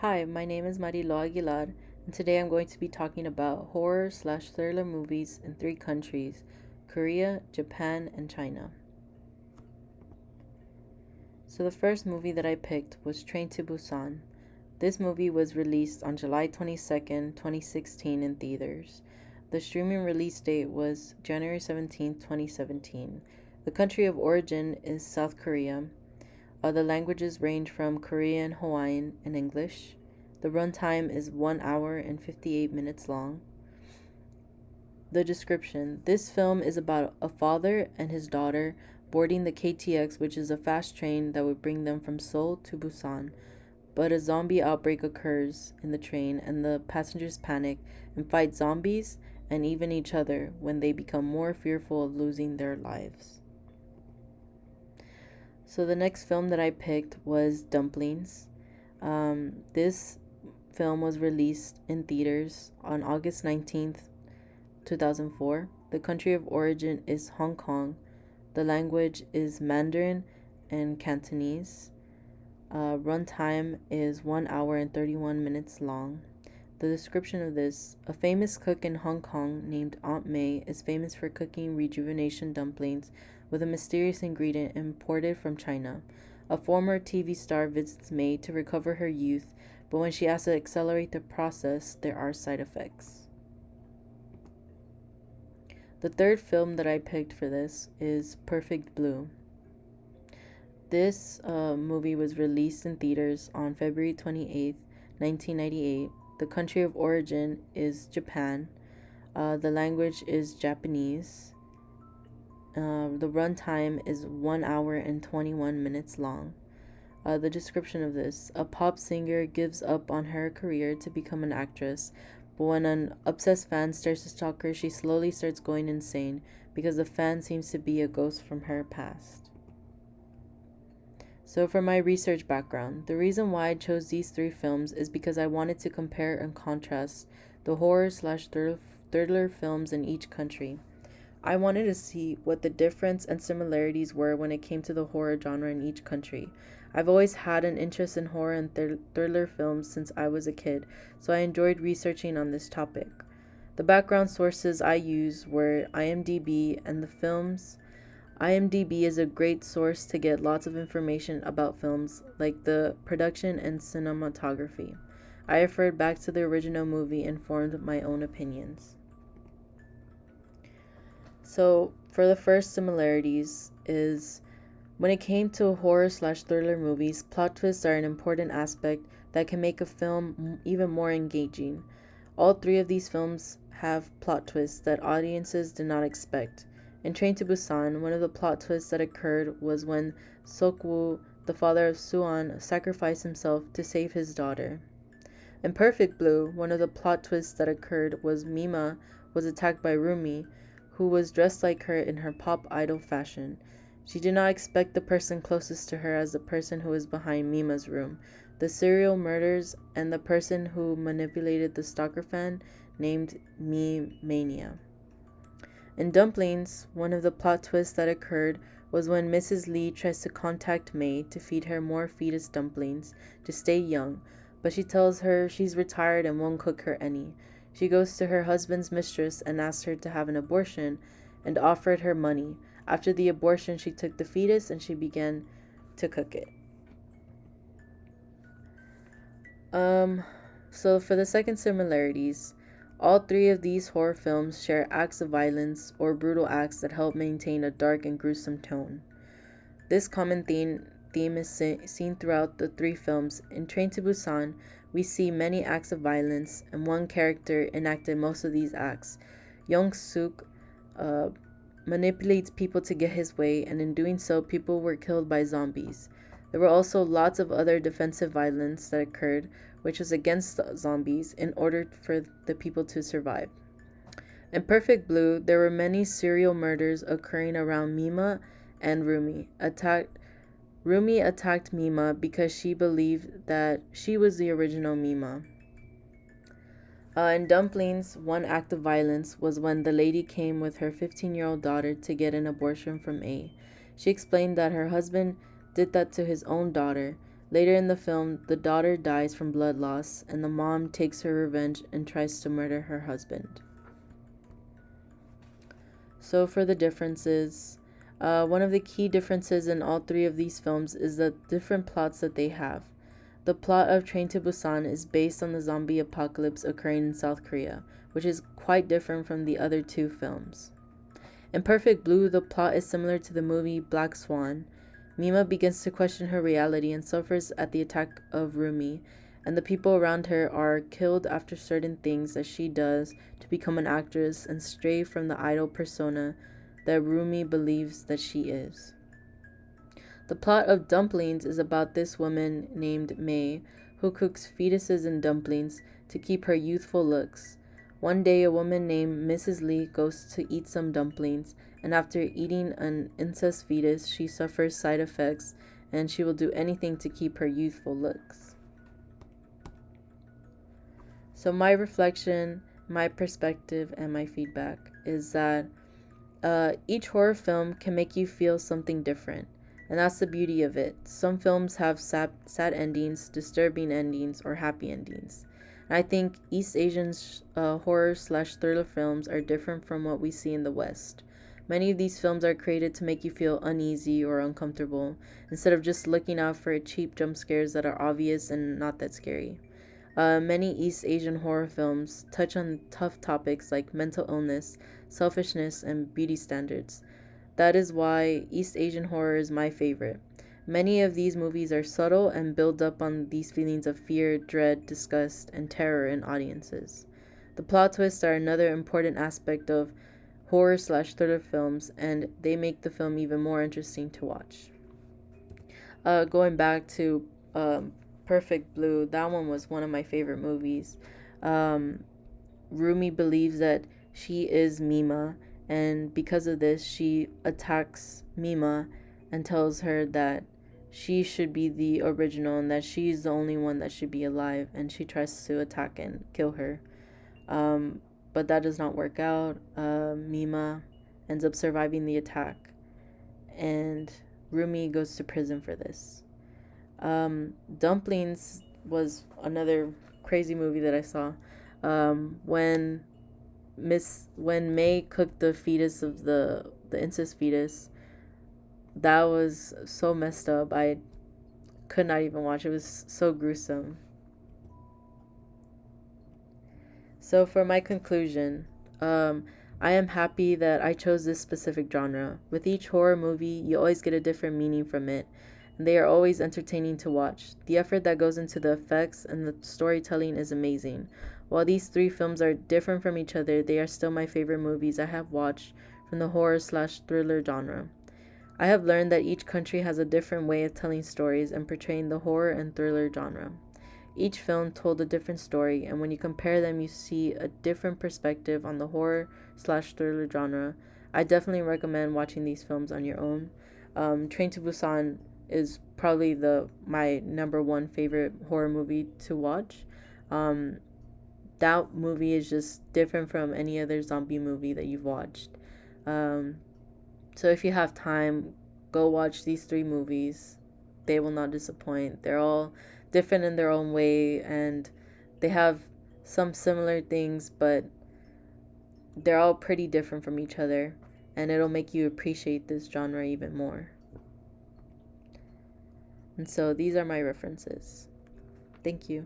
Hi, my name is Marilo Aguilar, and today I'm going to be talking about horror/thriller movies in three countries: Korea, Japan, and China. So, the first movie that I picked was Train to Busan. This movie was released on July 22nd, 2016, in theaters. The streaming release date was January 17th, 2017. The country of origin is South Korea. The languages range from Korean, Hawaiian, and English. The runtime is 1 hour and 58 minutes long. The description: this film is about a father and his daughter boarding the KTX, which is a fast train that would bring them from Seoul to Busan. But a zombie outbreak occurs in the train, and the passengers panic and fight zombies and even each other when they become more fearful of losing their lives. So the next film that I picked was Dumplings. This film was released in theaters on August 19th, 2004. The country of origin is Hong Kong. The language is Mandarin and Cantonese. Runtime is 1 hour and 31 minutes long. The description of this: a famous cook in Hong Kong named Aunt May is famous for cooking rejuvenation dumplings with a mysterious ingredient imported from China. A former TV star visits May to recover her youth, but when she asks to accelerate the process, there are side effects. The third film that I picked for this is Perfect Blue. This movie was released in theaters on February 28th, 1998. The country of origin is Japan. The language is Japanese. The runtime is 1 hour and 21 minutes long. The description of this: a pop singer gives up on her career to become an actress, but when an obsessed fan starts to stalk her, she slowly starts going insane because the fan seems to be a ghost from her past. So, for my research background, the reason why I chose these three films is because I wanted to compare and contrast the horror/thriller films in each country. I wanted to see what the difference and similarities were when it came to the horror genre in each country. I've always had an interest in horror and thriller films since I was a kid, so I enjoyed researching on this topic. The background sources I used were IMDb and the films. IMDb is a great source to get lots of information about films, like the production and cinematography. I referred back to the original movie and formed my own opinions. So, for the first similarities is when it came to horror/thriller movies, plot twists are an important aspect that can make a film even more engaging. All three of these films have plot twists that audiences did not expect. In Train to Busan, one of the plot twists that occurred was when Seok-woo, the father of Suan, sacrificed himself to save his daughter. In Perfect Blue, one of the plot twists that occurred was Mima was attacked by Rumi, who was dressed like her in her pop idol fashion. She did not expect the person closest to her as the person who was behind Mima's room, the serial murders, and the person who manipulated the stalker fan named Me Mania. In Dumplings, one of the plot twists that occurred was when Mrs. Lee tries to contact May to feed her more fetus dumplings to stay young, but she tells her she's retired and won't cook her any. She goes to her husband's mistress and asks her to have an abortion and offered her money. After the abortion, she took the fetus and she began to cook it. So for the second similarities, all three of these horror films share acts of violence or brutal acts that help maintain a dark and gruesome tone. This common theme is seen throughout the three films. In Train to Busan, we see many acts of violence, and one character enacted most of these acts. Young Suk manipulates people to get his way, and in doing so, people were killed by zombies. There were also lots of other defensive violence that occurred, which was against the zombies in order for the people to survive. In Perfect Blue, there were many serial murders occurring around Mima and Rumi attacked Mima because she believed that she was the original Mima. In Dumplings, one act of violence was when the lady came with her 15-year-old daughter to get an abortion from A. She explained that her husband did that to his own daughter, Later in the film, the daughter dies from blood loss, and the mom takes her revenge and tries to murder her husband. So, for the differences, one of the key differences in all three of these films is the different plots that they have. The plot of Train to Busan is based on the zombie apocalypse occurring in South Korea, which is quite different from the other two films. In Perfect Blue, the plot is similar to the movie Black Swan. Mima begins to question her reality and suffers at the attack of Rumi, and the people around her are killed after certain things that she does to become an actress and stray from the idol persona that Rumi believes that she is. The plot of Dumplings is about this woman named May who cooks fetuses and dumplings to keep her youthful looks. One day, a woman named Mrs. Lee goes to eat some dumplings, and after eating an incest fetus, she suffers side effects, and she will do anything to keep her youthful looks. So my reflection, my perspective, and my feedback is that each horror film can make you feel something different, and that's the beauty of it. Some films have sad endings, disturbing endings, or happy endings. I think East Asian horror/thriller films are different from what we see in the West. Many of these films are created to make you feel uneasy or uncomfortable, instead of just looking out for cheap jump scares that are obvious and not that scary. Many East Asian horror films touch on tough topics like mental illness, selfishness, and beauty standards. That is why East Asian horror is my favorite. Many of these movies are subtle and build up on these feelings of fear, dread, disgust, and terror in audiences. The plot twists are another important aspect of horror/thriller films, and they make the film even more interesting to watch. Going back to Perfect Blue, that one was one of my favorite movies. Rumi believes that she is Mima, and because of this, she attacks Mima and tells her that she should be the original and that she's the only one that should be alive, and she tries to attack and kill her. But that does not work out. Mima ends up surviving the attack, and Rumi goes to prison for this. Dumplings was another crazy movie that I saw. When May cooked the fetus of the incest fetus, that was so messed up. I could not even watch. It was so gruesome. So for my conclusion, I am happy that I chose this specific genre. With each horror movie, you always get a different meaning from it, and they are always entertaining to watch. The effort that goes into the effects and the storytelling is amazing. While these three films are different from each other, they are still my favorite movies I have watched from the horror/thriller genre. I have learned that each country has a different way of telling stories and portraying the horror and thriller genre. Each film told a different story, and when you compare them, you see a different perspective on the horror/thriller genre. I definitely recommend watching these films on your own. Train to Busan is probably my number one favorite horror movie to watch. That movie is just different from any other zombie movie that you've watched. So if you have time, go watch these three movies. They will not disappoint. They're all different in their own way, and they have some similar things, but they're all pretty different from each other, and it'll make you appreciate this genre even more. And so these are my references. Thank you.